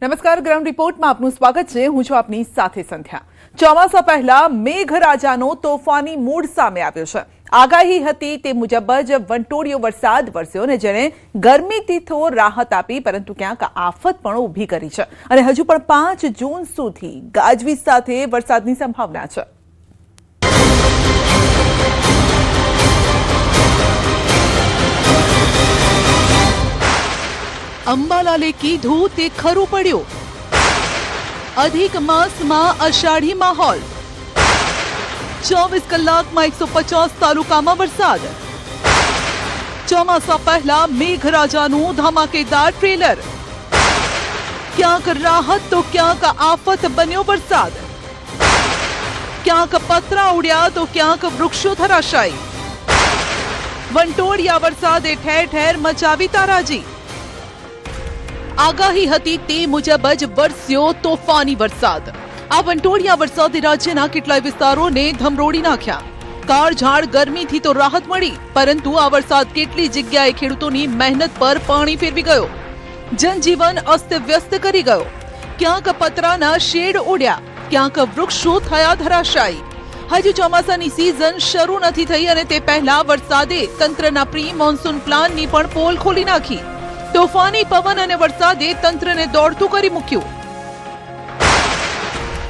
નમસ્કાર, ગ્રાઉન્ડ રિપોર્ટમાં આપનું સ્વાગત છે. હું છું આપની સાથે સંધ્યા. ચોમાસા પહેલા મેઘરાજાનો તોફાની મૂડ સામે આવ્યો છે. આગાહી હતી તે મુજબ જ વંટોળિયો વરસાદ વરસ્યો અને જેણે ગરમીથી તો રાહત આપી, પરંતુ ક્યાંક આફત પણ ઊભી કરી છે અને હજુ પણ 5 જૂન સુધી ગાજવીજ સાથે વરસાદની સંભાવના છે. અંબાલાલે કીધું તે ખરું પડ્યું. અધિક માસમાં અષાઢી માહોલ. 24 કલાકમાં 150 તાલુકામાં વરસાદ. ચોમાસા પહેલા મેઘરાજાનું ધમાકેદાર ટ્રેલર. ક્યાંક રાહત તો ક્યાંક આફત બન્યો વરસાદ. ક્યાંક પતરા ઉડ્યા તો ક્યાંક વૃક્ષો ધરાશાયી. વંટોળિયા વરસાદે ઠેર ઠેર મચાવી તારાજી. આગાહી હતી તે મુજબ જ વરસ્યો તોફાની વરસાદ. આ વંટોળિયા વરસાદે રાજ્યના કેટલાય વિસ્તારોને ધમરોડી નાખ્યા. કાળઝાળ ગરમીથી તો રાહત મળી, પરંતુ આ વરસાદ કેટલી જગ્યાએ ખેડૂતોની મહેનત પર પાણી ફેરવી ગયો. જનજીવન અસ્તવ્યસ્ત કરી ગયો. ક્યાંક પતરાના શેડ ઉડ્યા, ક્યાંક વૃક્ષો થયા ધરાશાયી. હજુ ચોમાસાની સિઝન શરૂ નથી થઈ અને તે પહેલા વરસાદે તંત્રના પ્રી મોન્સૂન પ્લાનની પણ પોલ ખોલી નાખી. તોફાની પવન અને વરસાદે તંત્રને દોડતું કરી મૂક્યું.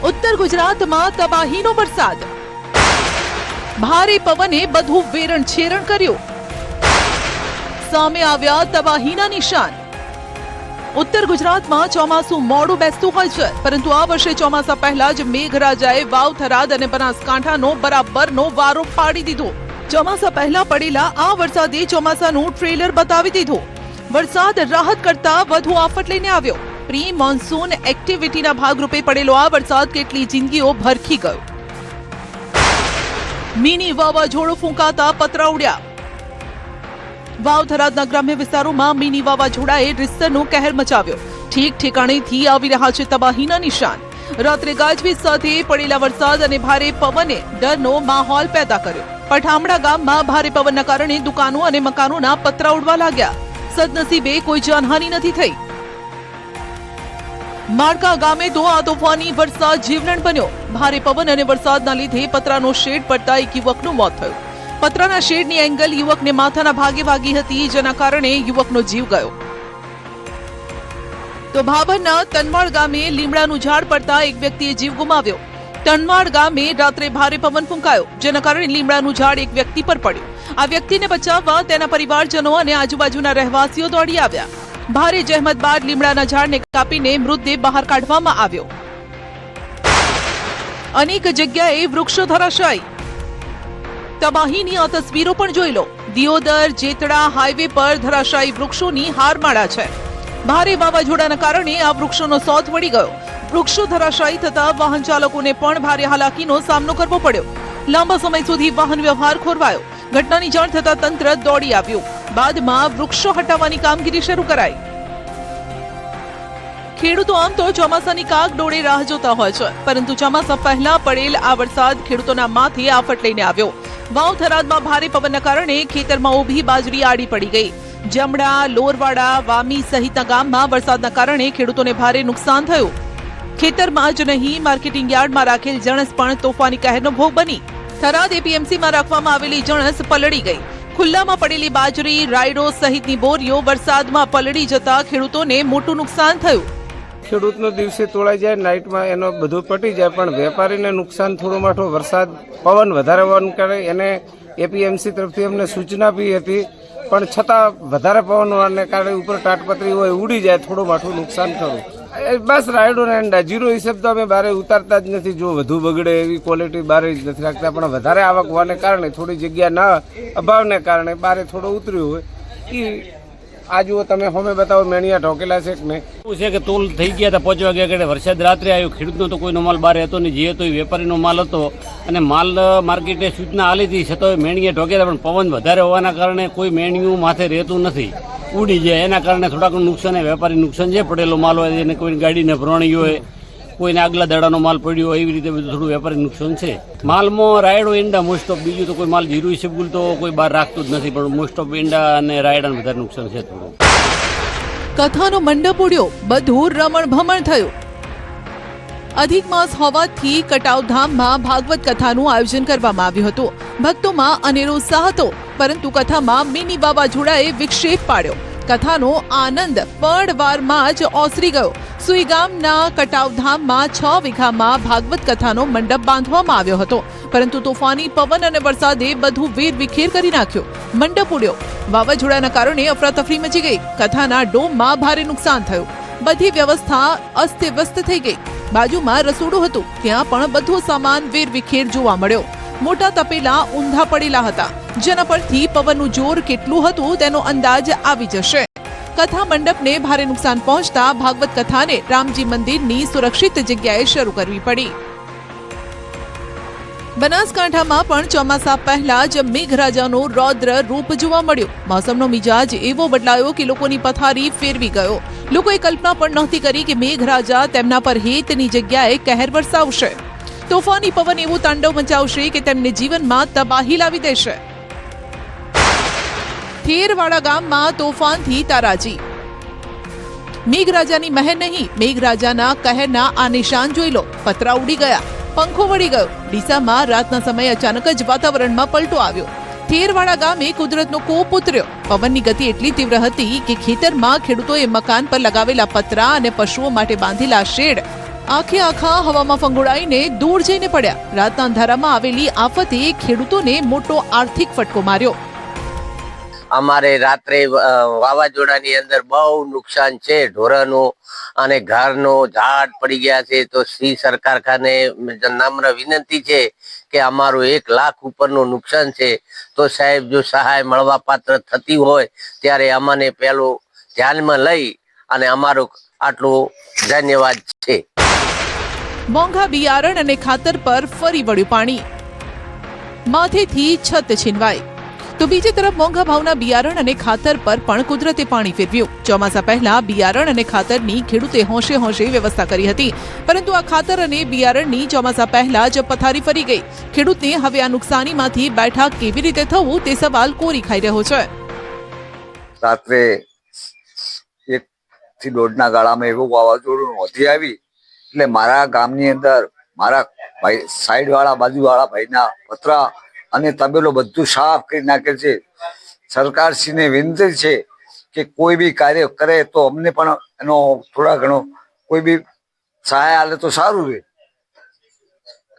ઉત્તર ગુજરાતમાં તબાહીનો વરસાદ. ભારે પવને બધું વેરણ છેરણ કર્યું. સામે આવ્યા તબાહીના નિશાન. ઉત્તર ગુજરાતમાં ચોમાસું મોડું બેસતું હોય છે, પરંતુ આ વર્ષે ચોમાસા પહેલા જ મેઘરાજાએ વાવ, થરાદ અને બનાસકાંઠાનો બરાબરનો વારો પાડી દીધો. ચોમાસા પહેલા પડેલા આ વરસાદે ચોમાસાનું ટ્રેલર બતાવી દીધું. વરસાદ રાહત કરતા વધુ આફત લઈને આવ્યો. પ્રી મોન્સૂન એક્ટિવિટીના ભાગરૂપે પડેલો આ વરસાદ કેટલી જિંદગીઓ ભરખી ગયો. મિની વાવાઝોડું ફૂંકાતા પતરા ઉડ્યા. વાવ, થરાદના ગ્રામ્ય વિસ્તારોમાં મિની વાવાઝોડાએ રીતસરનો કહેર મચાવ્યો. ઠીક ઠેકાણેથી આવી રહ્યા છે તબાહીના નિશાન. રાત્રે ગાજવીજ સાથે પડેલા વરસાદ અને ભારે પવને ડરનો માહોલ પેદા કર્યો. પઠામડા ગામમાં ભારે પવનના કારણે દુકાનો અને મકાનોના પતરા ઉડવા લાગ્યા. સદનસીબે કોઈ જાનહાનિ નથી થઈ. માળકા ગામે તો આ તોફાની વરસાદ જીવલેણ બન્યો. ભારે પવન અને વરસાદના લીધે પતરાનો શેડ પડતા એક યુવકનું મોત થયું. પતરાના શેડની એંગલ યુવકને માથાના ભાગે વાગી હતી, જેના કારણે યુવકનો જીવ ગયો. તો ભાભરના તનવાડ ગામે લીમડાનું ઝાડ પડતા એક વ્યક્તિએ જીવ ગુમાવ્યો. તનવાડ ગામે રાત્રે ભારે પવન ફૂંકાયો, જેના કારણે લીમડાનું ઝાડ એક વ્યક્તિ પર પડ્યું. આ વ્યક્તિને બચાવવા તેના પરિવારજનો અને આજુબાજુના રહેવાસીઓ દોડી આવ્યા. ભારે જહેમત બાદ લીમડાના ઝાડને કાપીને મૃતદેહ બહાર કાઢવામાં આવ્યો. અનેક જગ્યાએ વૃક્ષો ધરાશાયી. તબાહીની આ તસવીરો પણ જોઈ લો. દિયોદર જેતડા હાઈવે પર ધરાશાયી વૃક્ષોની હારમાળા છે. ભારે વાવાઝોડાના કારણે આ વૃક્ષોનો સોથ વળી ગયો. વૃક્ષો ધરાશાયી થતા વાહન ચાલકોને પણ ભારે હાલાકીનો સામનો કરવો પડ્યો. લાંબા સમય સુધી વાહન વ્યવહાર ખોરવાયો. ઘટનાની જાણ થતા તંત્ર દોડી આવ્યું. બાદમાં વૃક્ષો હટાવવાની કામગીરી શરૂ કરાઈ. ખેડૂતો આમ તો ચોમાસાની કાગડોળે રાહ જોતા હોય છે, પરંતુ ચોમાસા પહેલા પડેલ આ વરસાદ ખેડૂતોના માથે આફત લઈને આવ્યો. વાવ, થરાદમાં ભારે પવનના કારણે ખેતરમાં ઊભી બાજરી આડી પડી ગઈ. જમડા, લોરવાડા, વામી સહિતના ગામમાં વરસાદના કારણે ખેડૂતોને ભારે નુકસાન થયું. ખેતરમાં જ નહીં, માર્કેટિંગ યાર્ડમાં રાખેલ જણસ પણ તોફાની કહેરનો ભોગ બની. થરાદ એપીએમસીમાં રાખવામાં આવેલી જણસ પલળી ગઈ. ખુલ્લામાં પડેલી બાજરી, રાયડો સહિતની બોરીઓ વરસાદમાં પલળી જતા ખેડૂતોને મોટું નુકસાન થયું. ખેડૂતનો દિવસે તોળાઈ જાય, નાઇટમાં એનો બધું પટી જાય, પણ વેપારીને નુકસાન થોડું માઠું. વરસાદ પવન વધારે હોવાને કારણે એને એપીએમસી તરફથી અમને સૂચના આપી હતી, પણ છતાં વધારે પવન હોવાને કારણે ઉપર તાટપત્રી હોય ઉડી જાય, થોડું માઠું નુકસાન થયું. બસ રાયડો ને અંડા જીરો હિસાબ તો અમે બારે ઉતારતા જ નથી. જો વધુ બગડે એવી ક્વોલિટી બારે જ નથી રાખતા, પણ વધારે આવક હોવાને કારણે થોડી જગ્યા ના અભાવને કારણે બારે થોડો ઉતર્યું હોય. એ આ જુઓ તમે હોમે બતાવો, મેણિયા ઢોકેલા છે કે નહીં. એવું છે કે તોલ થઈ ગયા હતા 5 વાગ્યા આગળ. વરસાદ રાત્રે આવ્યો. ખેડૂતનો તો કોઈનો માલ બહાર હતો નહીં. જે હતો એ વેપારીનો માલ હતો અને માલ માર્કેટે સૂચના આલી હતી, છતાં મેણીએ ઢોક્યા હતા. પણ પવન વધારે હોવાના કારણે કોઈ મેણિયું માથે રહેતું નથી, ઉડી જાય. એના કારણે થોડાક નુકસાન, વેપારી નુકસાન છે. પડેલો માલ હોય એને કોઈ ગાડીને ભરાણી હોય, કોઈને આગલા દાડાનો માલ પડ્યો એવી રીતે બધું થોડું વેપારી નુકસાન છે. માલમાં રાયડો, ઈંડા મોસ્ટ ઓફ. બીજું તો કોઈ માલ જીરું ઇસબગુલ તો કોઈ બહાર રાખતું જ નથી, પણ મોસ્ટ ઓફ ઈંડા અને રાયડા વધારે નુકસાન છે થોડું. કથાનો મંડપ ઉડ્યો, બધું રમણ ભમણ થયું. અધિક માસ હોવાથી કટાવધામમાં ભાગવત કથાનું આયોજન કરવામાં આવ્યું હતું. ભક્તોમાં અનેરો ઉત્સાહ હતો, પરંતુ કથામાં મિની વાવાઝોડાએ વિક્ષેપ પાડ્યો. કથાનો આનંદ પળવારમાં જ ઓસરી ગયો. સુઈગામના કટાવધામમાં 6 વીઘામાં ભાગવત કથાનો મંડપ બાંધવામાં આવ્યો હતો, પરંતુ તોફાની પવન અને વરસાદે બધું વેરવિખેર કરી નાખ્યો. મંડપ ઉડ્યો. વાવાઝોડાના કારણે અફરાતફરી મચી ગઈ. કથાના ડોમમાં ભારે નુકસાન થયું. બધી વ્યવસ્થા અસ્તવ્યસ્ત થઈ ગઈ. બાજુમાં રસોડું હતું, ત્યાં પણ બધો સામાન વેરવિખેર જોવા મળ્યો. મોટા તપેલા ઊંધા પડેલા હતા, જેના પરથી પવનનું જોર કેટલું હતું તેનો અંદાજ આવી જશે. કથા મંડપને ભારે નુકસાન પહોંચતા ભાગવત કથાને રામજી મંદિરની સુરક્ષિત જગ્યાએ શરૂ કરવી પડી. બનાસકાંઠામાં પણ ચોમાસા પહેલા જ મેઘરાજાનો રૌદ્ર રૂપ જોવા મળ્યો. મોસમનો મિજાજ એવો બદલાયો કે લોકોની પથારી ફેરવી ગયો. લોકોએ કલ્પના પણ નહોતી કરી કે મેઘરાજા તેમના પર હેતની જગ્યાએ કહેર વરસાવશે. તોફાની પવન એવું તાંડવ મચાવશે કે તેમને જીવનમાં તબાહી લાવી દેશે. થેરવાડા ગામમાં તોફાનથી તારાજી. મેઘરાજાની મહેર નહીં, મેઘરાજાના કહેરના આ નિશાન જોઈ લો. પતરા ઉડી ગયા, પંખો વળી ગયો. ડીસામાં રાતના સમયે અચાનક જ વાતાવરણમાં પલટો આવ્યો. થેરવાડા ગામે કુદરતનો કોપ ઉતર્યો. પવનની ગતિ એટલી તીવ્ર હતી કે ખેતરમાં ખેડૂતોએ મકાન પર લગાવેલા પતરા અને પશુઓ માટે બાંધેલા શેડ આખા હવામાં ફંગોળાઈને દૂર જઈને પડ્યા. રાતના અંધારામાં આવેલી આફતે ખેડૂતોને મોટો આર્થિક ફટકો માર્યો. અમારે રાત્રે વાવાઝોડાની અંદર બહુ નુકસાન છે. ઢોરાનું અને ઘરનું ઝાડ પડી ગયા છે. તો શ્રી સરકાર ખાને નમ્ર વિનંતી છે કે અમારું 1 લાખ ઉપરનું નુકસાન છે. તો સાહેબ જો સહાય મળવા પાત્ર થતી હોય ત્યારે અમને પેલું ધ્યાનમાં લઈ અને અમારું આટલું ધન્યવાદ છે. મોંઘા બિયારણ અને ખાતર પર ફરી વળ્યું પાણી. માથેથી છત છીનવાઈ. તો બીજી તરફ મોંઘા ભાવના બિયારણ અને ખાતર પર પણ કુદરતે પાણી ફેરવ્યું. ચોમાસા પહેલા બિયારણ અને ખાતરની ખેડૂતે હોંશે વ્યવસ્થા કરી હતી, પરંતુ આ ખાતર અને બિયારણની ચોમાસા પહેલા જ પથારી ફરી ગઈ. ખેડૂતને હવે આ નુકસાનીમાંથી બેઠા કેવી રીતે થવું તે સવાલ કોરી ખાઈ રહ્યો છે. રાત્રે 1 થી 1.5 ગાળામાં એવું વાવાઝોડું નોંધી આવી એટલે મારા ગામની અંદર મારા ભાઈ સાઈડ વાળા બાજુવાળા ભાઈના પતરા અને તબેલો બધું સાફ કરી નાખેલ છે. સરકારશ્રીને વિનંતી છે કે કોઈ બી કાર્ય કરે તો અમને પણ એનો થોડા ઘણો કોઈ બી સહાય આલે તો સારું રહે.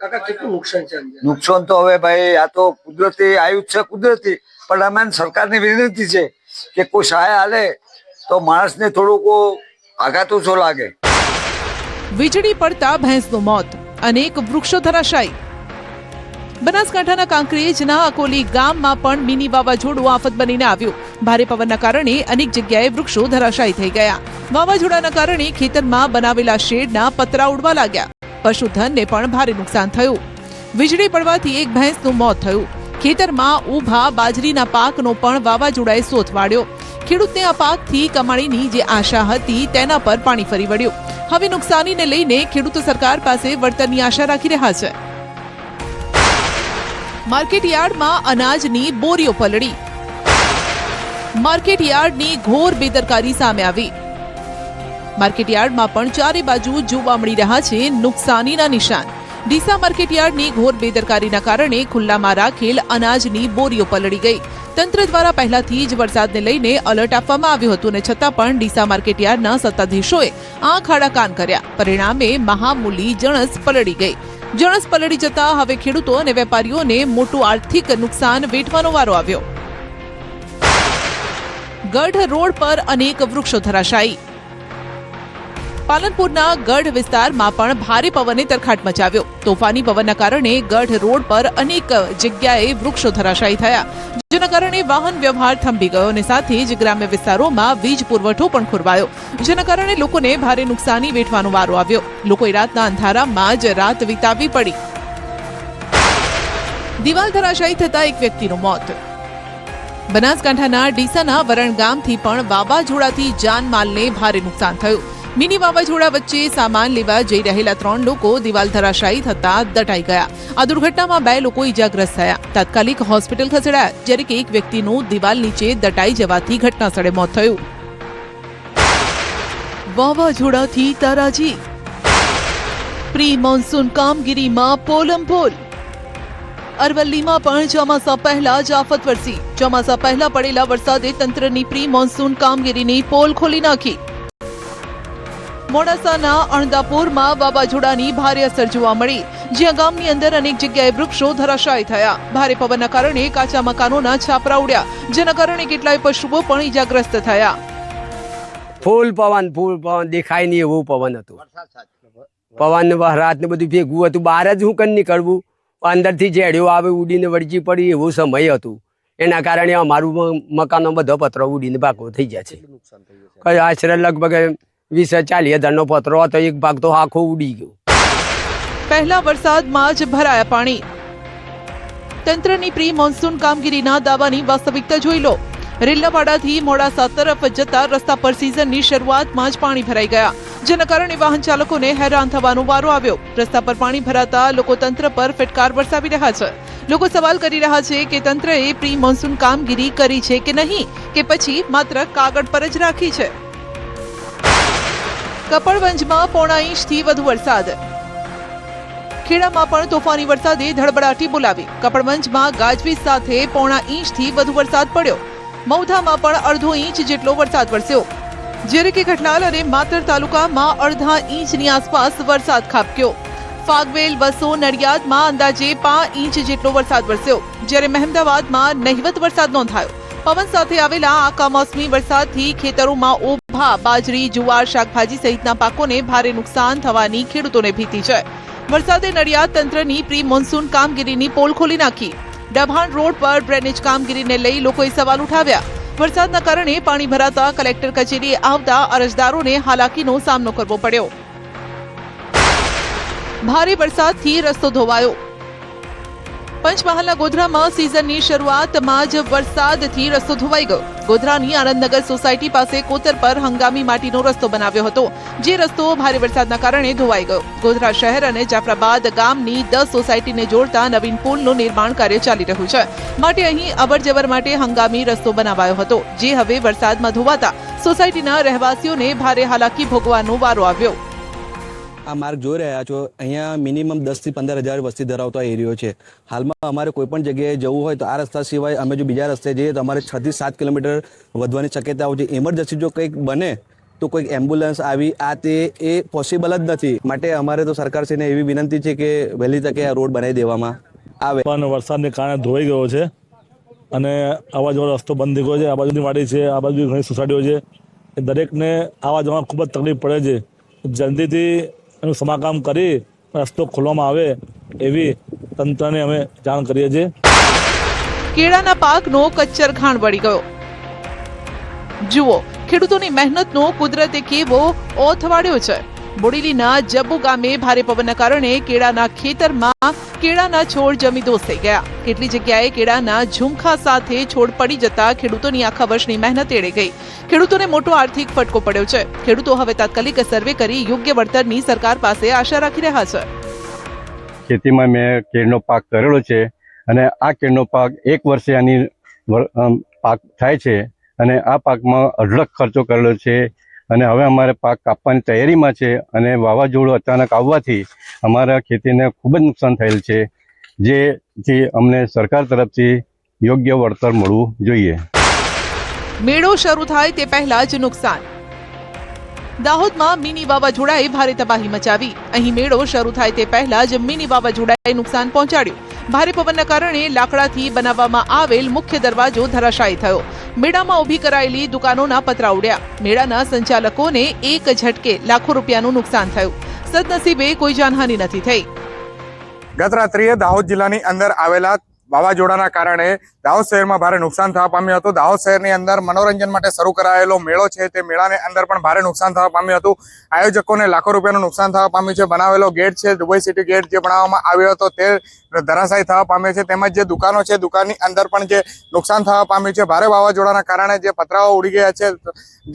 કાકા કેટલું નુકસાન છે? નુકસાન તો હવે ભાઈ આ તો કુદરતી આવ્યું છે, કુદરતી, પણ અમે સરકારની વિનંતી છે કે કોઈ સહાય આલે તો માણસને થોડુંક આઘાત ઓછો લાગે. વીજળી પડતા ભેંસનું મોત, અનેક વૃક્ષો ધરાશાયી. બનાસકાંઠાના કાંકરેજના અકોલી ગામમાં પણ મિની વાવાઝોડું આફત બનીને આવ્યું. ભારે પવનના કારણે અનેક જગ્યાએ વૃક્ષો ધરાશાયી થઈ ગયા. વાવાઝોડાના કારણે ખેતરમાં બનાવેલા શેડના પતરા ઉડવા લાગ્યા. પશુધનને પણ ભારે નુકસાન થયું. વીજળી પડવાથી એક ભેંસનું મોત થયું. ખેતરમાં ઊભા બાજરીના પાકનો પણ વાવાઝોડાએ સોથ વાળ્યો. ખેડૂતને આ પાકથી કમાણીની જે આશા હતી તેના પર પાણી ફરી વળ્યું. હવે નુકસાનીને લઈને ખેડૂતો સરકાર પાસે વળતરની આશા રાખી રહ્યા છે. માર્કેટયાર્ડમાં અનાજની બોરીઓ પલળી. માર્કેટયાર્ડની ઘોર બેદરકારી સામે આવી. માર્કેટયાર્ડમાં પણ ચારે બાજુ જોવા મળી રહ્યા છે નુકસાનીના નિશાન. ડીસા માર્કેટયાર્ડની ઘોર બેદરકારીના કારણે ખુલ્લામાં રાખેલ અનાજની બોરીઓ પલળી ગઈ. તંત્ર દ્વારા પહેલાથી જ વરસાદને લઈને એલર્ટ આપવામાં આવ્યું હતું, અને છતાં પણ ડીસા માર્કેટયાર્ડના સત્તાધીશોએ આંખ આડા કાન કર્યા. પરિણામે મહામૂલી જણસ પલળી ગઈ. જણસ પલળી જતા હવે ખેડૂતો અને વેપારીઓને મોટું આર્થિક નુકસાન વેઠવાનો વારો આવ્યો. ગઢ રોડ પર અનેક વૃક્ષો ધરાશાયી. પાલનપુરના ગઢ વિસ્તારમાં પણ ભારે પવને તરખાટ મચાવ્યો. તોફાની પવનના કારણે ગઢ રોડ પર અનેક જગ્યાએ વૃક્ષો ધરાશાયી થયા, જેના કારણે વાહન વ્યવહાર થંભી ગયો અને સાથે જ ગ્રામ્ય વિસ્તારોમાં વીજ પુરવઠો પણ ખોરવાયો, જેના કારણે લોકોને ભારે નુકસાની વેઠવાનો વારો આવ્યો. લોકોએ રાતના અંધારામાં જ રાત વિતાવવી પડી. દિવાલ ધરાશાયી થતા એક વ્યક્તિનું મોત. બનાસકાંઠાના ડીસાના વરણ ગામથી પણ વાવાઝોડાથી જાનમાલને ભારે નુકસાન થયું. મિની વાવાઝોડા વચ્ચે સામાન લેવા જઈ રહેલા 3 લોકો દિવાલ ધરાશાયી થતા દટાઈ ગયા. આ દુર્ઘટનામાં 2 લોકો ઈજાગ્રસ્ત થયા. તાત્કાલિક હોસ્પિટલ ખસેડાયા, જ્યારે કે એક વ્યક્તિનું દિવાલ નીચે દટાઈ જવાથી ઘટનાસ્થળે મોત થયું. વાવાઝોડાથી તારાજી, પ્રી મોન્સૂન કામગીરીમાં પોલમપોલ. અરવલ્લીમાં પણ ચોમાસા પહેલા જ આફત વરસી. ચોમાસા પહેલા પડેલા વરસાદે તંત્રની પ્રી મોન્સૂન કામગીરીની પોલ ખોલી નાખી. મોડાસાના અણદાપુરમાં વાવાઝોડાની ભારે અસર જોવા મળી, જ્યાં ગામની અંદર અનેક જગ્યાએ વૃક્ષો ધરાશાયી થયા. ભારે પવનના કારણે કાચા મકાનોના છાપરા ઉડ્યા, જેના કારણે કેટલાય પશુઓ પણ ઈજાગ્રસ્ત થયા. ફૂલ પવન દેખાય નહીં એવું પવન હતું. પવન રાત ને બધું ભેગું હતું. બહાર જ હું કઈ નીકળવું, અંદરથી જેડીઓ આવે ઉડીને વળગી પડી એવું સમય હતું. એના કારણે અમારું મકાનો બધો પતરો ઉડીને ભાગો થઈ ગયા છે. આશરે લગભગ 20-40 હજારનો પતરો હતો, એક ભાગ તો આખો ઉડી ગયો. પહેલા વરસાદમાં જ ભરાયા પાણી. તંત્રની પ્રી મોન્સૂન કામગીરીના દાવાની વાસ્તવિકતા જોઈ લો. રેલ્લાવાડાથી મોડાસા તરફ જતા રસ્તા પર સિઝનની શરૂઆતમાં જ પાણી ભરાઈ ગયા, જેના કારણે વાહન ચાલકોને હેરાન થવાનો વારો આવ્યો. રસ્તા પર પાણી ભરાતા લોકો તંત્ર પર ફટકાર વરસાવી રહ્યા છે. લોકો સવાલ કરી રહ્યા છે કે તંત્રએ પ્રી મોન્સૂન કામગીરી કરી છે કે નહીં, કે પછી માત્ર કાગળ પર જ રાખી છે. કપડવંજમાં 1.5 ઇંચથી વધુ વરસાદ. ખેડામાં પણ તોફાની વરસાદે ધડબડાટી બોલાવી. કપડવંજમાં ગાજવીજ સાથે 1.5 ઇંચથી વધુ વરસાદ પડ્યો. મૌધામાં પણ 1/2 ઇંચ જેટલો વરસાદ વરસ્યો, જ્યારે કે કઠલાલ અને માતર તાલુકામાં 1/2 ઇંચની આસપાસ વરસાદ ખાબક્યો. ફાગવેલ, વસો, નડિયાદમાં અંદાજે 5 ઇંચ જેટલો વરસાદ વરસ્યો, જ્યારે મહેમદાવાદમાં નહિવત વરસાદ નોંધાયો. પવન સાથે આવેલા આ કમોસમી વરસાદથી ખેતરોમાં ઊભા બાજરી, જુવાર, શાકભાજી સહિતના પાકોને ભારે નુકસાન થવાની ખેડૂતોને ભીતિ છે. વરસાદે નડિયાદ તંત્રની પ્રી મોન્સૂન કામગીરીની પોલ ખોલી નાખી. ડભાણ રોડ પર ડ્રેનેજ કામગીરીને લઈ લોકોએ સવાલ ઉઠાવ્યા. વરસાદના કારણે પાણી ભરાતા કલેક્ટર કચેરીએ આવતા અરજદારોને હાલાકીનો સામનો કરવો પડ્યો. ભારે વરસાદથી રસ્તો ધોવાયો. પંચમહાલના ગોધરામાં સિઝનની શરૂઆતમાં જ વરસાદથી રસ્તો ધોવાઈ ગયો. ગોધરાની આનંદનગર સોસાયટી પાસે કોતર પર હંગામી માટીનો રસ્તો બનાવ્યો હતો, જે રસ્તો ભારે વરસાદના કારણે ધોવાઈ ગયો. ગોધરા શહેર અને જાફરાબાદ ગામની 10 સોસાયટીને જોડતા નવીન પુલનું નિર્માણ કાર્ય ચાલી રહ્યું છે, માટે અહીં અવરજવર માટે હંગામી રસ્તો બનાવાયો હતો, જે હવે વરસાદમાં ધોવાતા સોસાયટીના રહેવાસીઓને ભારે હાલાકી ભોગવવાનો વારો આવ્યો. આ માર્ગ જોઈ રહ્યા છો, અહીંયા મિનિમમ 10 થી 15 હજાર વસ્તી ધરાવતો એરિયો છે. હાલમાં અમારે કોઈ પણ જગ્યાએ જવું હોય તો આ રસ્તા સિવાય અમે જો બીજા રસ્તે જઈએ તો અમારે 6 થી 7 કિલોમીટર વધવાની શક્યતાઓ છે. ઇમરજન્સી જો કંઈક બને તો કોઈક એમ્બ્યુલન્સ આવી આ તે એ પોસિબલ જ નથી. માટે અમારે તો સરકારશ્રીને એવી વિનંતી છે કે વહેલી તકે આ રોડ બનાવી દેવામાં આવે. પણ વરસાદને કારણે ધોવાઈ ગયો છે અને આવા જવાનો રસ્તો બંધ થઈ ગયો છે. આ બાજુની વાડી છે, આ બાજુ ઘણી સોસાયટીઓ છે, એ દરેકને આવા જવામાં ખૂબ જ તકલીફ પડે છે. જલ્દીથી એનું સમારકામ કરી રસ્તો ખોલવામાં આવે એવી તંત્રને અમે જાણ કરીએ છીએ. કેળાના પાકનો કચ્ચરઘાણ વળી ગયો. જુઓ ખેડૂતોની મહેનતનો કુદરતે કેવો ઓથ વાળ્યો છે. બોડેલીના જબ્બુ ગામે ભારે પવનના કારણે કેળાના ખેતરમાં કેળાના છોડ જમીદોસ્ત થઈ ગયા. કેટલી જગ્યાએ કેળાના ઝુમખા સાથે છોડ પડી જતા ખેડૂતોની આખા વર્ષની મહેનત એળે ગઈ. ખેડૂતોને મોટો આર્થિક ફટકો પડ્યો છે. ખેડૂતો હવે તાત્કાલિક સર્વે કરી યોગ્ય વળતરની સરકાર પાસે આશા રાખી રહ્યા છે. ખેતીમાં મેં કેળનો પાક કરેલો છે અને આ કેળનો પાક 1 વર્ષે આની પાક થાય છે અને આ પાકમાં અઢળક ખર્ચો કરેલો છે અને હવે અમારે પાક કાપવાની તૈયારીમાં છે અને વાવાઝોડું અચાનક આવવાથી અમારા ખેતીને ખૂબ જ નુકસાન થયેલ છે, જેથી અમને સરકાર તરફથી યોગ્ય વળતર મળવું જોઈએ. મેળો શરૂ થાય તે પહેલા જ નુકસાન. દાહોદમાં મિની વાવાઝોડાએ ભારે તબાહી મચાવી. અહીં મેળો શરૂ થાય તે પહેલા જ મિની વાવાઝોડાએ નુકસાન પહોંચાડ્યું. ભારે પવનના કારણે લાકડાથી બનાવવામાં આવેલ મુખ્ય દરવાજો ધરાશાયી થયો. મેળામાં ઊભી કરાયેલી દુકાનોના પતરા ઉડ્યા. મેળાના સંચાલકોને એક ઝટકે લાખો રૂપિયાનું નુકસાન થયું. સદનસીબે કોઈ જાનહાનિ નથી થઈ. ગત રાત્રિએ દાહોદ જિલ્લાની અંદર આવેલા વાવાઝોડાના કારણે દાહોદ શહેરમાં ભારે નુકસાન થવા પામ્યું હતું. દાહોદ શહેરની અંદર મનોરંજન માટે શરૂ કરાયેલો મેળો છે તે મેળાને અંદર પણ ભારે નુકસાન થવા પામ્યું હતું. આયોજકોને લાખો રૂપિયાનું નુકસાન થવા પામ્યું છે. બનાવેલો ગેટ છે, દુબઈ સિટી ગેટ જે બનાવવામાં આવ્યો હતો તે ધરાશાયી થવા પામ્યો છે. તેમજ જે દુકાનો છે, દુકાનની અંદર પણ જે નુકસાન થવા પામ્યું છે. ભારે વાવાઝોડાના કારણે જે પતરાઓ ઉડી ગયા છે,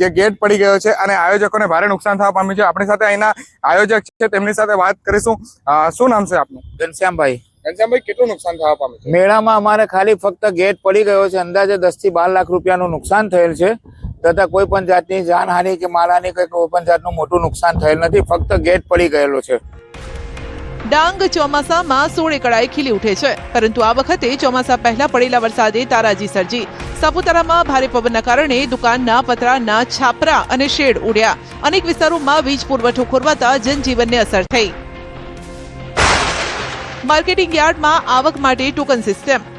જે ગેટ પડી ગયો છે અને આયોજકોને ભારે નુકસાન થવા પામ્યું છે. આપણી સાથે અહીંના આયોજક છે, તેમની સાથે વાત કરીશું. શું નામ છે આપનું? ઘનશ્યામભાઈ. ઘનશ્યામભાઈ, કેટલું નુકસાન થવા પામ્યું છે? મેળામાં અમારે ખાલી ફક્ત ગેટ પડી ગયો છે. અંદાજે 10 થી 12 લાખ રૂપિયાનું નુકસાન થયેલ છે. તથા કોઈ પણ જાતની જાનહાનિ કે માલહાનિ કે કોઈ પણ જાતનું મોટું નુકસાન થયેલ નથી, ફક્ત ગેટ પડી ગયેલો છે. ડાંગ ચોમાસામાં સોળે કળાએ ખીલી ઉઠે છે, પરંતુ આ વખતે ચોમાસા પહેલા પડેલા વરસાદે તારાજી સર્જી. સાપુતારામાં ભારે પવનના કારણે દુકાનના પતરાના છાપરા અને શેડ ઉડ્યા. અનેક વિસ્તારોમાં વીજ પુરવઠો ખોરવાતા જનજીવનને અસર થઈ. માર્કેટિંગ યાર્ડમાં આવક માટે ટોકન સિસ્ટમ.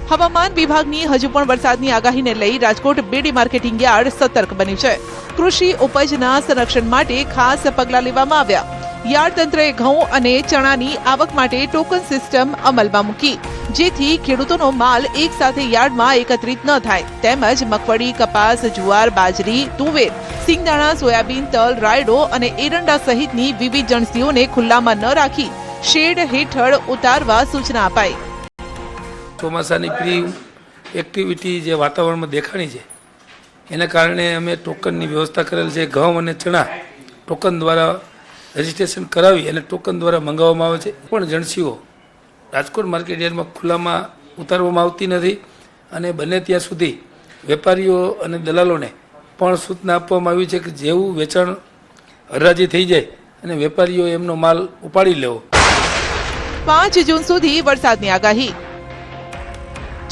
હવામાન વિભાગની હજુ પણ વરસાદની આગાહીને લઈ રાજકોટ બેડી માર્કેટિંગ યાર્ડ સતર્ક બન્યું છે. કૃષિ ઉપજના સંરક્ષણ માટે ખાસ પગલાં લેવામાં આવ્યા. યાર્ડ તંત્રએ ઘઉં અને ચણાની આવક માટે ટોકન સિસ્ટમ અમલમાં મૂકી, જેથી ખેડૂતોનો માલ એક સાથે યાર્ડમાં એકત્રિત ન થાય. તેમજ મગફળી, કપાસ, જુવાર, બાજરી, તુવેર, સિંગદાણા, સોયાબીન, તલ, રાયડો અને એરંડા સહિતની વિવિધ જણસીઓને ખુલ્લામાં ન રાખી શેડ હેઠળ ઉતારવા સૂચના અપાઈ. ચોમાસાની પ્રી એક્ટિવિટી જે વાતાવરણમાં દેખાણી છે એના કારણે અમે ટોકનની વ્યવસ્થા કરેલ છે. ઘઉં અને ચણા ટોકન દ્વારા રજીસ્ટ્રેશન કરાવી અને ટોકન દ્વારા મંગાવવામાં આવે છે. પણ જણસીઓ રાજકોટ માર્કેટ યાર્ડમાં ખુલ્લામાં ઉતારવામાં આવતી નથી અને બને ત્યાં સુધી વેપારીઓ અને દલાલોને પણ સૂચના આપવામાં આવી છે કે જેવું વેચાણ હરાજી થઈ જાય અને વેપારીઓ એમનો માલ ઉપાડી લેવો. 5 જૂન સુધી વરસાદની આગાહી.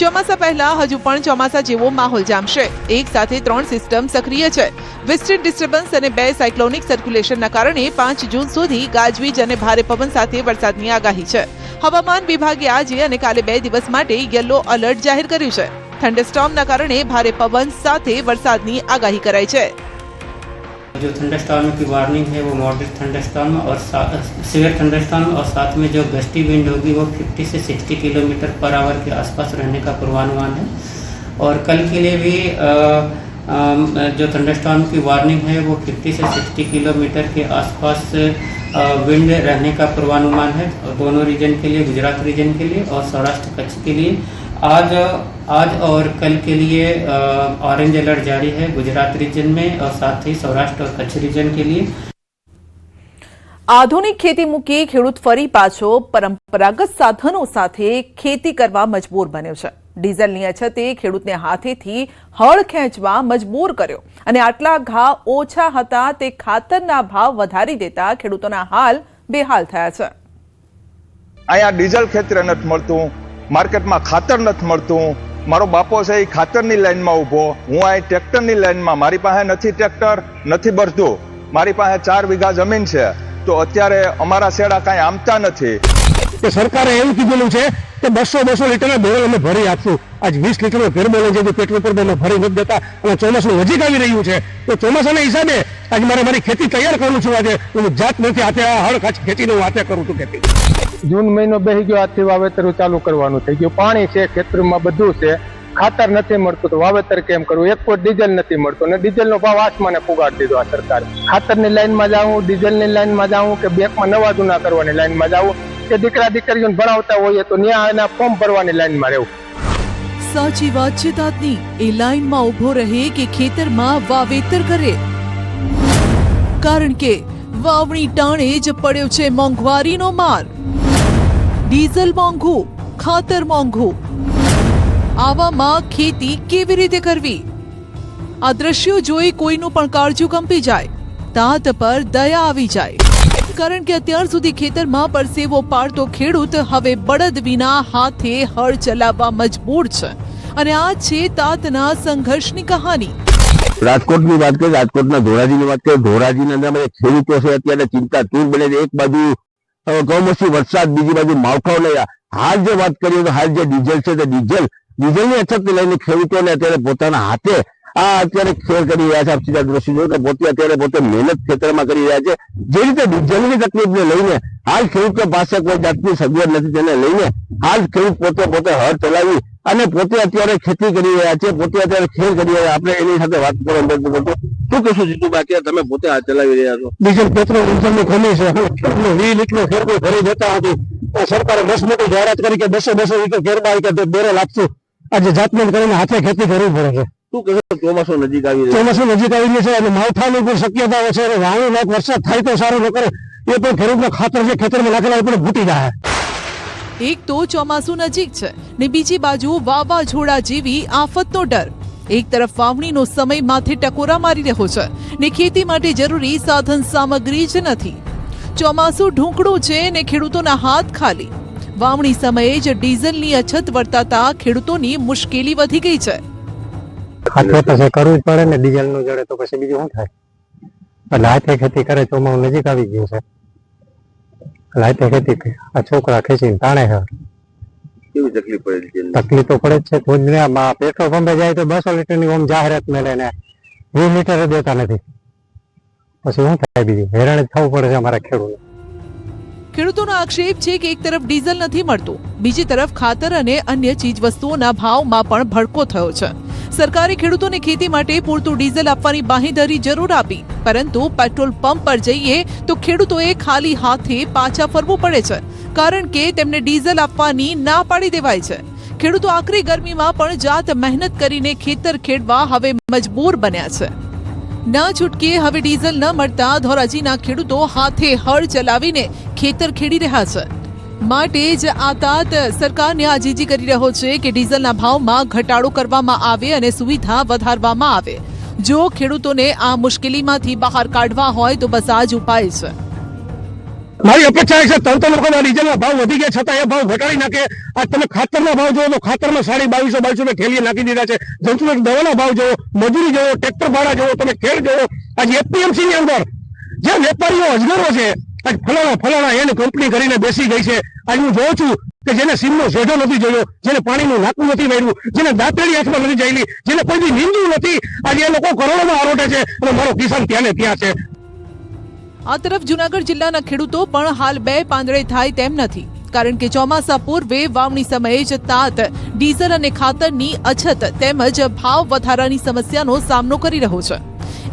ચોમાસા પહેલા હજુ પણ ચોમાસા જેવો માહોલ જામશે. એક સાથે 3 સિસ્ટમ સક્રિય છે. વેસ્ટર્ન ડિસ્ટર્બન્સ અને 2 સાયક્લોનિક સર્ક્યુલેશનના કારણે 5 જૂન સુધી ગાજવીજ અને ભારે પવન સાથે વરસાદની આગાહી છે. હવામાન વિભાગે આજે અને કાલે 2 દિવસ માટે યલો એલર્ટ જાહેર કર્યું છે. થંડરસ્ટોર્મના કારણે ભારે પવન સાથે વરસાદની આગાહી કરાઈ છે. जो थंडरस्टॉर्म की वार्निंग है वो मॉडरेट थंडरस्टॉर्म और सीवियर थंडरस्टॉर्म और साथ में जो गस्टी विंड होगी वो 50 से 60 किलोमीटर पर आवर के आसपास रहने का पूर्वानुमान है. और कल के लिए भी जो थंडरस्टॉर्म की वार्निंग है वो 50 से 60 किलोमीटर के आसपास विंड रहने का पूर्वानुमान है दोनों रीजन के लिए, गुजरात रीजन के लिए और सौराष्ट्र कच्छ के लिए. आज और कल के लिए ऑरेंज अलर्ट जारी है गुजरात रीजन में और साथ ही सौराष्ट्र और कच्छ रीजन के लिए. આધુનિક ખેતી મૂકી ખેડૂત ફરી પાછો પરંપરાગત સાધનો સાથે ખેતી કરવા મજબૂર બન્યો છે. ડીઝલની અછતે ખેડૂતને હાથેથી હળ ખેંચવા મજબૂર કર્યો અને આટલા ઘા ઓછા હતા તે ખાતરના ભાવ વધારી દેતા ખેડૂતોના હાલ બેહાલ થયા છે. અહીંયા ડીઝલ ખેતરે નથી મળતું, માર્કેટમાં ખાતર નથી મળતું. મારો બાપો છે એ ખાતરની લાઈનમાં ઊભો, હું અહીં ટ્રેક્ટરની લાઈનમાં. મારી પાસે નથી ટ્રેક્ટર, નથી બરતું. મારી પાસે 4 વીઘા જમીન છે તો અત્યારે અમારા શેડા કાંઈ આમતા નથી. કે સરકારે એવું કીધેલું છે કે 200 લીટરના બેરલ અમે ભરી આપશું. આજ 20 લીટરનો પેટ્રોલ છે પેટ્રોલ પર અમે ભરી નથી દેતા અને ચોમાસું નજીક આવી રહ્યું છે તો ચોમાસાના હિસાબે આજે મારી ખેતી તૈયાર કરું છું. આજે હું જાત નથી હાથે હળ ખેતીનું હાથે કરું છું ખેતી. જૂન મહિનો બેસી ગયો, આજથી વાવેતર ચાલુ કરવાનું થઈ ગયું. પાણી છે, ખેતરમાં બધું છે, ખાતર નથી મળતું તો વાવેતર કેમ કરવું? એક કોઈ ડીઝલ નથી મળતું અને ડીઝલનો ભાવ આસમાને પુગાડી દીધો આ સરકારે. ખાતરની લાઈનમાં જાવું, ડીઝલની લાઈનમાં જાવું કે બેંકમાં નવા જૂના કરવાની લાઈનમાં જાવું કે દીકરા દીકરીઓને ભણાવતા હોઈએ તો ત્યાં એના ફોર્મ ભરવાની લાઈનમાં રહેવું. સાચી વાત છે તાતની. એ લાઈનમાં ઊભો રહે કે ખેતરમાં વાવેતર કરે, કારણ કે વાવણી ટાણે જ પડ્યો છે મોંઘવારીનો માર. ડીઝલ મોંઘું, ખાતર મોંઘું. આવામાં ખેતી કેવી રીતે કરવી? આ દ્રશ્યો જોઈ કોઈનું પણ કાળજું કંપી જાય, તાત પર દયા આવી જાય. કારણ કે અત્યાર સુધી ખેતરમાં પરસેવો પાડતો ખેડૂત હવે બળદ વિના હાથે હળ ચલાવવા મજબૂર છે. અને આ છે તાતના સંઘર્ષની કહાની. રાજકોટની વાત કરીએ, રાજકોટના ધોરાજીની વાત કરીએ, ધોરાજીના અંદર ખેડૂતો છે અત્યારે ચિંતાતુર બને છે. એક બાજુ કમોસમી વરસાદ, બીજી બાજુ માવઠાઓ લઈ. હાલ જે વાત કરીએ તો હાલ જે ડીઝલ છે તે ડીઝલની અછતને લઈને ખેડૂતોને અત્યારે પોતાના હાથે અત્યારે ખેર કરી રહ્યા છે. આપ સીધા દ્રશ્યો કે પોતે મહેનત ખેતરમાં કરી રહ્યા છે. જે રીતે ડીઝલની તકલીફને લઈને હાલ ખેડૂતો પાસે કોઈ જાતની સગવડ નથી, તેને લઈને હાલ ખેડૂત પોતે હળ ચલાવી અને પોતે અત્યારે ખેતી કરી રહ્યા છે, પોતે અત્યારે ખેર કરી રહ્યા. આપણે એની સાથે વાત કરવા શું કહેશું જીતુભાઈ? અત્યારે તમે પોતે હાથ ચલાવી રહ્યા છો. ડીઝલ પેટ્રોલ ડીઝલની કમી છે. 20 લીટરનો ખેર કોઈ ભરી દેતા નથી. સરકારે બસ મોટી જાહેરાત કરી કે 200 લીટર ખેરમાં કે બેરલ આપશું. આજે જાતમેલ કરીને હાથે ખેતી કરવી પડે છે. શું કહેશો? ચોમાસું નજીક આવી રહ્યું છે અને માવઠાની પણ શક્યતાઓ છે. વાવણી લાયક વરસાદ થાય તો સારું, ન કરે એ પણ ખેડૂતના ખાતર છે ખેતરમાં નાખેલા એ પણ ફૂટી જાય. એક તો ચોમાસું નજીક છે ને બીજી બાજુ વાવાઝોડા જેવી આફતનો ડર. એક તરફ વાવણીનો સમય માથે ટકોરા મારી રહ્યો છે ને ખેતી માટે જરૂરી સાધન સામગ્રી જ નથી. ચોમાસું ઢૂંકળું છે ને ખેડૂતોના હાથ ખાલી. વાવણી સમયે જ ડીઝલની અછત વર્તાતા ખેડૂતોની મુશ્કેલી વધી ગઈ છે. ખાતર પછી કરવું જ પડે ને ડીઝલ નું જડે તો પછી બીજું શું થાય? એટલે હાથે ખેતી કરે ચોમાસું નજીક આવી ગયું છે. એટલે હાથે ખેતી આ છોકરા ખેંચીને તાણે છે. કેવી તકલીફ પડે છે? તકલીફ તો પડે જ છે. ખુદને પેટ્રોલ પંપે જાય તો 200 લીટરની ઓમ જાહેરાત મેળે ને 20 લીટર દેતા નથી. પછી શું થાય? બીજું હેરાન જ થવું પડે છે અમારા ખેડૂતો. ખેડૂતોનો આક્ષેપ છે કે એક તરફ ડીઝલ નથી મળતું, બીજી તરફ ખાતર અને અન્ય ચીજ વસ્તુઓના ભાવમાં પણ ભડકો થયો છે. સરકારે ખેડૂતોને ખેતી માટે પૂરતું ડીઝલ આપવાની બાંહેધરી જરૂર આપી, પરંતુ પેટ્રોલ પંપ પર જઈએ તો ખેડૂતોએ ખાલી હાથે પાછા ફરવું પડે છે, કારણ કે તેમને ડીઝલ આપવાની ના પાડી દેવાય છે. ખેડૂતો આકરી ગરમીમાં પણ જાત મહેનત કરીને ખેતર ખેડવા હવે મજબૂર બન્યા છે. ના છૂટકે હવે ડીઝલ ન મળતા ધોરાજીના ખેડૂતો હાથે હળ ચલાવીને ખેતર ખેડી રહ્યા છે. માટે જ આ તાત સરકારને આજીજી કરી રહ્યો છે કે ડીઝલના ભાવમાં ઘટાડો કરવામાં આવે અને સુવિધા વધારવામાં આવે. જો ખેડૂતોને આ મુશ્કેલીમાંથી બહાર કાઢવા હોય તો બસ આ જ ઉપાય છે. મારી અપેક્ષા છે તંત્ર લોકોના ડીઝલના ભાવ વધી ગયા છતાં એ ભાવ ઘટાડી નાખે. આજ તમે ખાતરના ભાવ જોવો તો ખાતરમાં 2250 ઠેલીએ નાખી દીધા છે. જંતુનાશક દવાના ભાવ જોવો, મજૂરી જોવો, ટ્રેક્ટર ભાડા જોવો, તમે ખેડ જોવો. આજ એપીએમસી ની અંદર જે વેપારીઓ અજગરો છે, આજ ફલાણા એની કંપની કરીને બેસી ગઈ છે. આજ હું જોઉં છું કે જેને સીમનો શેઢો નથી જોયો, જેને પાણીનું નાકું નથી વાળ્યું, જેને દાંતેડી હાથમાં નથી ચાલી, જેને કોઈ દી નીંદવું નથી, આજે એ લોકો કરોડોમાં આરોટે છે અને મારો કિસાન ત્યાં ને ત્યાં છે. આ તરફ જૂનાગઢ જિલ્લાના ખેડૂતો પણ હાલ બે પાંદડે થાય તેમ નથી, કારણ કે ચોમાસા પૂર્વે વાવણી સમયે જ તાત ડીઝલ અને ખાતરની અછત તેમજ ભાવ વધારાની સમસ્યાનો સામનો કરી રહ્યો છે.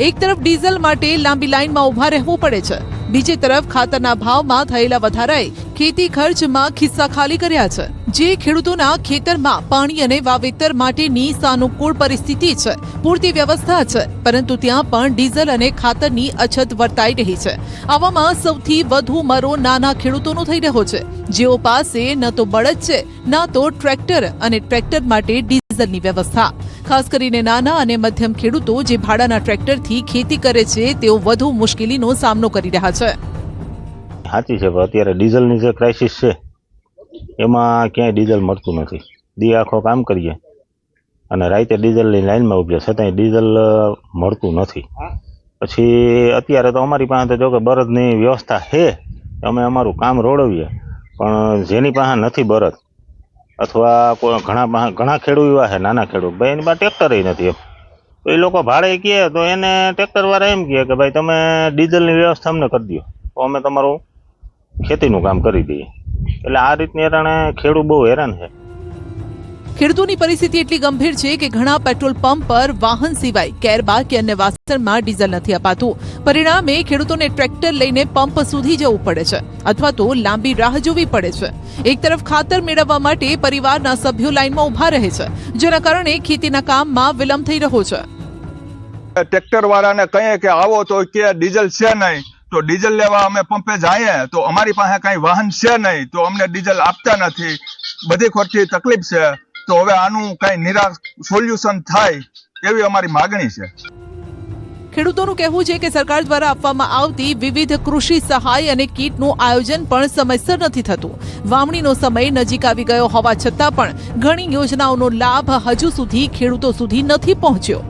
એક તરફ ડીઝલ માટે લાંબી લાઈનમાં ઉભા રહેવું પડે છે, બીજી તરફ ખાતરના ભાવમાં થયેલા વધારાએ ખેતી ખર્ચમાં ખિસ્સા ખાલી કર્યા છે. જે ખેડૂતોના ખેતરમાં પાણી અને વાવેતર માટેની સાનુકૂળ પરિસ્થિતિ છે, પૂરતી વ્યવસ્થા છે, પરંતુ ત્યાં પણ ડીઝલ અને ખાતરની અછત વર્તાઈ રહી છે. આવામાં સૌથી વધુ મરો નાના ખેડૂતોનો થઈ રહ્યો છે, જેઓ પાસે ન તો બળદ છે, ન તો ટ્રેક્ટર અને ટ્રેક્ટર માટે ડીઝલની વ્યવસ્થા. ખાસ કરીને નાના અને મધ્યમ ખેડૂતો જે ભાડાના ટ્રેક્ટરથી ખેતી કરે છે, તેઓ વધુ મુશ્કેલીનો સામનો કરી રહ્યા છે. સાચી છે, પણ અત્યારે ડીઝલની જે ક્રાઇસિસ છે એમાં ક્યાંય ડીઝલ મળતું નથી. દી આખો કામ કરીએ અને રાતે ડીઝલની લાઈનમાં ઉભીએ છતાંય ડીઝલ મળતું નથી. પછી અત્યારે તો અમારી પાસે તો જો કે બળદની વ્યવસ્થા છે, અમે અમારું કામ રોડવીએ, પણ જેની પાસે નથી બળદ અથવા ઘણા ખેડૂત એવા છે નાના ખેડૂત, ભાઈ એની પાસે ટ્રેક્ટર નથી એમ, તો એ લોકો ભાડે કહે તો એને ટ્રેક્ટરવાળા એમ કહે કે ભાઈ તમે ડીઝલની વ્યવસ્થા અમને કરી દો તો અમે તમારું ખેતીનું કામ કરી દઈએ. એટલે આ રીતની હેરાણે ખેડૂત બહુ હેરાન છે. ખેડૂતોની પરિસ્થિતિ એટલી ગંભીર છે કે ઘણા પેટ્રોલ પંપ પર વાહન સિવાય કેરબા કે અન્ય વાસણમાં ડીઝલ નથી અપાતું. પરિણામે ખેડૂતોને ટ્રેક્ટર લઈને પંપ સુધી જવું પડે છે અથવા તો લાંબી રાહ જોવી પડે છે. એક તરફ ખાતર મેળવવા માટે પરિવારના સભ્યો લાઈનમાં ઉભા રહે છે, જેના કારણે ખેતીના કામમાં વિલંબ થઈ રહ્યો છે. ટ્રેક્ટર વાળાને કહીએ કે આવો તો કે ડીઝલ છે નહીં, તો ડીઝલ લેવા અમે પંપે જઈએ તો અમારી પાસે કઈ વાહન છે નહીં, તો અમને ડીઝલ આપતા નથી. બધી ખોટી તકલીફ છે. તો હવે આનું કઈ સોલ્યુશન થાય એવી અમારી માગણી છે. ખેડૂતોનું કહેવું છે કે સરકાર દ્વારા આપવામાં આવતી વિવિધ કૃષિ સહાય અને કીટનું આયોજન પણ સમયસર નથી થતું. વાવણીનો સમય નજીક આવી ગયો હોવા છતાં પણ ઘણી યોજનાઓનો લાભ હજુ સુધી ખેડૂતો સુધી નથી પહોંચ્યો.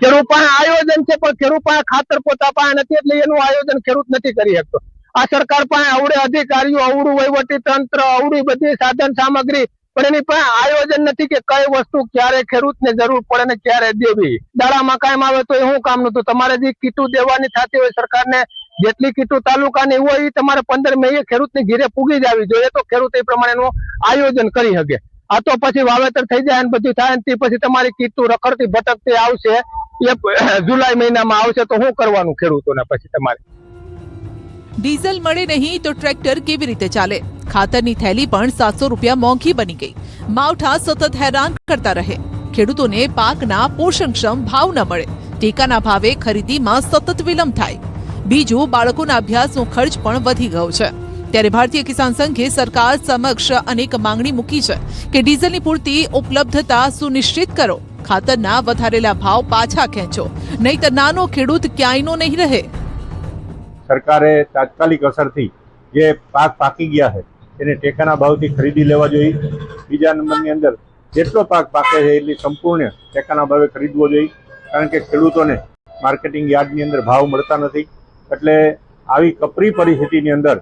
ખેડૂત પાસે આયોજન છે પણ ખેડૂત પાસે ખાતર પોતા પાસે નથી, એટલે એનું આયોજન ખેડૂત નથી કરી શકતો. આ સરકાર પાસે અવડે અધિકારીઓ, અવડું વહીવટી તંત્ર, અવડી બધી સાધન સામગ્રી, પણ એની પાસે આયોજન નથી કે કઈ વસ્તુ ક્યારે ખેડૂતને જરૂર પડે ને ક્યારે દેવી. દાડામાં કાયમ આવે તો એ શું કામનું? તો તમારે જે કીટું દેવાની થતી હોય સરકારને, જેટલી કીટું તાલુકાની હોય એ તમારે 15 મે ખેડૂતની ઘીરે પૂગી જ આવી જોઈએ, તો ખેડૂત એ પ્રમાણેનું આયોજન કરી શકે. આ તો પછી વાવેતર થઈ જાય ને બધું થાય ને તે પછી તમારી કીટું રખડતી ભટકતી આવશે, એ જુલાઈ મહિનામાં આવશે, તો શું કરવાનું ખેડૂતોને? પછી તમારે ડીઝલ મળે નહીં તો ટ્રેક્ટર કેવી રીતે ચાલે? ખાતરની થેલી પણ 700 રૂપિયા મોંઘી બની ગઈ. માવઠા સતત હેરાન કરતા રહે, ખેડૂતોને પાકના પોષણક્ષમ ભાવ ન મળે, ટેકાના ભાવે ખરીદીમાં સતત વિલંબ થાય. બીજું, બાળકોના અભ્યાસનો ખર્ચ પણ વધી ગયો છે. ત્યારે ભારતીય કિસાન સંઘે સરકાર સમક્ષ અનેક માંગણી મૂકી છે કે ડીઝલની પૂરતી ઉપલબ્ધતા સુનિશ્ચિત કરો, ખાતરના વધારેલા ભાવ પાછા ખેંચો, નહીંતર નાનો ખેડૂત ક્યાંયનો નહીં રહે. સરકારે તાત્કાલિક અસરથી જે પાક પાકી ગયા છે એને ટેકાના ભાવથી ખરીદી લેવા જોઈએ. બીજા નંબરની અંદર જેટલો પાક પાકે છે એટલી સંપૂર્ણ ટેકાના ભાવે ખરીદવો જોઈએ, કારણ કે ખેડૂતોને માર્કેટિંગ યાર્ડની અંદર ભાવ મળતા નથી. એટલે આવી કપરી પરિસ્થિતિની અંદર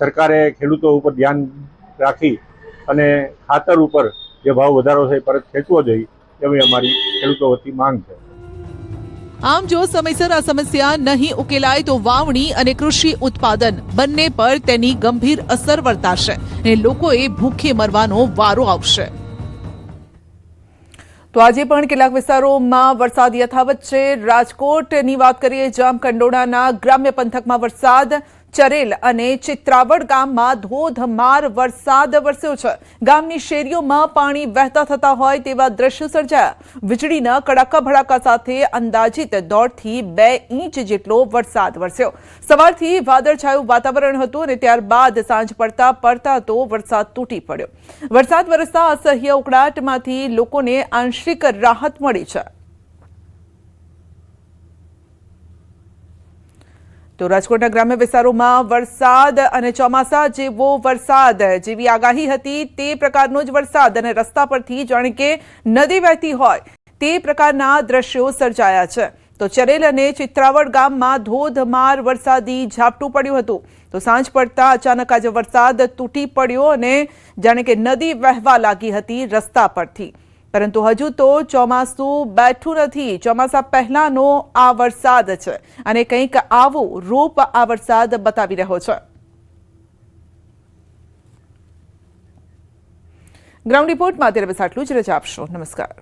સરકારે ખેડૂતો ઉપર ધ્યાન રાખી અને ખાતર ઉપર જે ભાવ વધારો છે પરત ખેંચવો જોઈએ એવી અમારી ખેડૂતો વતી માંગ છે. આમ જો સમયસર આ સમસ્યા નહીં ઉકેલાય તો વાવણી અને કૃષિ ઉત્પાદન બંને પર તેની ગંભીર અસર વર્તાશે અને લોકોએ ભૂખે મરવાનો વારો આવશે. તો આજે પણ કેટલાક વિસ્તારોમાં વરસાદ યથાવત છે. રાજકોટની વાત કરીએ, જામકંડોળાના ગ્રામ્ય પંથકમાં વરસાદ, ચરેલ અને ચિત્રાવડ ગામમાં ધોધમાર વરસાદ વરસ્યો છે. ગામની શેરીઓમાં પાણી વહેતા થતા હોય તેવા દ્રશ્યો સર્જાયા. વીજળીના કડાકા ભડાકા સાથે અંદાજિત 1.5 થી 2 ઇંચ જેટલો વરસાદ વરસ્યો. સવારથી વાદળછાયું વાતાવરણ હતું અને ત્યારબાદ સાંજ પડતા તો વરસાદ તૂટી પડ્યો. વરસાદ વરસતા અસહ્ય ઉકળાટમાંથી લોકોને આંશિક રાહત મળી છે. તો રાજકોટના ગ્રામ્ય વિસ્તારોમાં વરસાદ અને ચોમાસા જેવો વરસાદ જેવી આગાહી હતી તે પ્રકારનો જ વરસાદ અને રસ્તા પરથી જાણે કે નદી વહેતી હોય તે પ્રકારના દ્રશ્યો સર્જાયા છે. તો ચરેલ અને ચિત્રાવડ ગામમાં ધોધમાર વરસાદી ઝાપટું પડ્યું હતું. તો સાંજ પડતા અચાનક આજે વરસાદ તૂટી પડ્યો અને જાણે કે નદી વહેવા લાગી હતી રસ્તા પરથી. પરંતુ હજુ તો ચોમાસું બેઠું નથી. ચોમાસા પહેલાનો આ વરસાદ છે અને કંઈક આવું રૂપ આ વરસાદ બતાવી રહ્યો છે. ગ્રાઉન્ડ રિપોર્ટમાં અત્યારે બસ આટલું જ. રજા આપશો. નમસ્કાર.